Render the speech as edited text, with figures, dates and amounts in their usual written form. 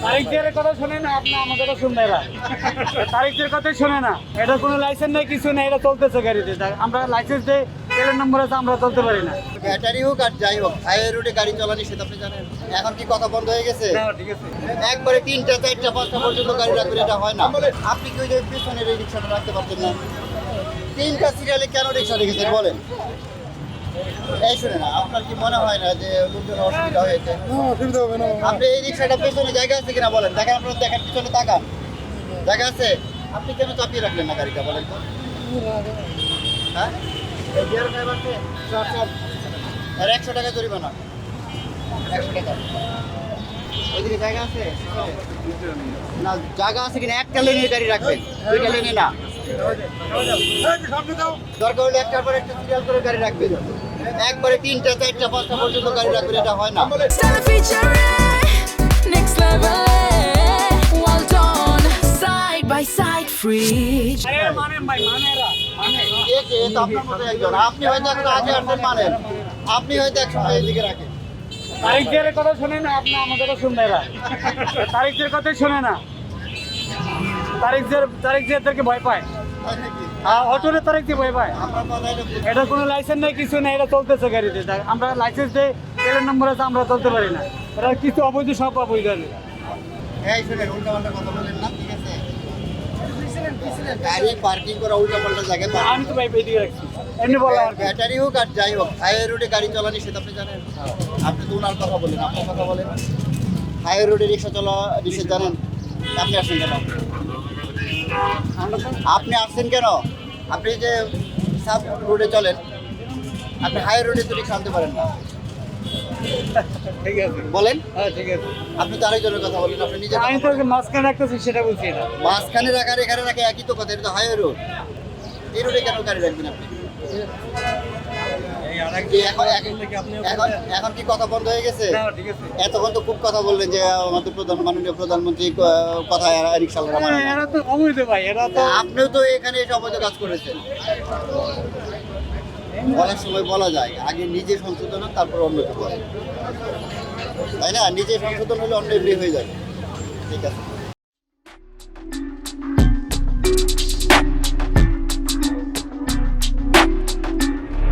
তারিখের কথা শোনে না, আপনি আমার কথা শুনবে না। তারিখের কথা শোনে না, এটা কোনো লাইসেন্স নেই, কিছু নেই, এটা চলতেছে গাড়িতে। আমরা লাইসেন্স দিয়ে তেলের নম্বর আছে, আমরা চলতে পারি না। ব্যাটারি হোক আর যাই হোক, হাইওয়ে রোডে গাড়ি চালানি সেটা আপনি জানেন। এখন কি কথা বন্ধ হয়ে গেছে? ঠিক আছে। একবারে 3টা 4টা 5টা পর্যন্ত গাড়ি রাখবেন, এটা হয় না। আপনি কি ওই যে পিছনের এই রিক্সাটা রাখতে পারতেন না? 3টা সিরিয়ালে কেন রিক্সা রেখেছেন বলেন? এই শুনে না, আপনার কি মনে হয় না যে লোকজন অসুবিধা হয়েছে? অসুবিধা হবে না। আপনি এই রিক্সাটা পেছনে জায়গা আছে কিনা বলেন? দেখেন, আপনার দেখেন পিছনে তাকান, জায়গা আছে? আপনি কেন চাপিয়ে রাখলেন না গাড়িটা বলেন তো? হ্যাঁ, এই গিয়ার ড্রাইভারকে চল চল, আর 100 টাকা জরিমানা, 100 টাকা। ওইদিকে জায়গা আছে না? জায়গা আছে কিনা? একটা লেনে গাড়ি রাখবেন, 2টা লেনে না। দরকার হলে একটার পর একটা সিরিয়াল করে গাড়ি রাখবেন। একবারে 3টা 4টা 5টা পর্যন্ত গাড়ি রাখবেন, এটা হয় না। Stella featuring next level. Well done, side by side, free. আরে মানেন ভাই, মানেরা মানে। কে কে? তো আপনার মতো একজন। আপনি হয়তো একটু আগে আসবেন মানেন, আপনি হয়তো একসময় এইদিকে রাখেন। তারিখের কথা শোনে না, আপনি আমার কথা শুনবে না। তারিখের কথা শোনে না, তারিখ দিয়ে এদেরকে ভয় পায়। অটোরে তারিখ দিয়ে ভয় পায়। আপনার কথা এটা ভুল। এটা কোনো লাইসেন্স নেই, কিছু নেই, এটা চলতেছে গাড়িতে। আমরা লাইসেন্স দিয়ে তেলের নম্বর আছে, আমরা চলতে পারি না। এটা কিছু অবৈধ, সব অবৈধ। এই শুনেন, উল্টাপাল্টা কথা বলেন না, ঠিক আছে? গাড়ি পার্কিং করা উল্টাপাল্টা জায়গায় parking আমি তো ভাই এদিকে রাখছি, এমনি বলা আর কি। ব্যাটারি হোক আর যাই হোক, হাইওয়ে রোডে গাড়ি চালানি সেটা আপনি জানেন। আপনি তো ওনার কথা বলেন, আপনার কথা বলেন। হাইওয়ে রোডে রিক্সা চলা নিষেধ জানেন? আপনি আসছেন কেন? আপনি আসছেন কেন? আপনি যে সাব রোডে চলেন, আপনি হাইওয়ে রোডে তো রিক্সা আনতে পারেন না, ঠিক আছে, বলেন। হ্যাঁ ঠিক আছে। আপনি তো আরেকজনের কথা বলেন, আপনি নিজে আমি তো ওকে মাঝখানে রাখতেছি, সেটা বলছি না। মাঝখানে রাখার এখানে রাখে একই তো কথা, এটা তো হাইওয়ে রোড। এই রোডে কেন গাড়ি রাখবেন আপনি? এখন কি কথা বন্ধ হয়ে গেছে? ঠিক আছে। এতক্ষণ তো খুব কথা বললেন যে আমাদের মাননীয় প্রধানমন্ত্রী কথা রিক্সাওয়ালারা মানে না। এরা তো অবৈধ ভাই, এরা তো। আপনিও তো এখানে এসে অবৈধ কাজ করেছেন। বলার সময় বলা যায়, আগে নিজে সংশোধন হন, তারপর অন্যকে বলেন, তাই না? নিজে সংশোধন হলে অন্য এমনি হয়ে যাবে। ঠিক আছে।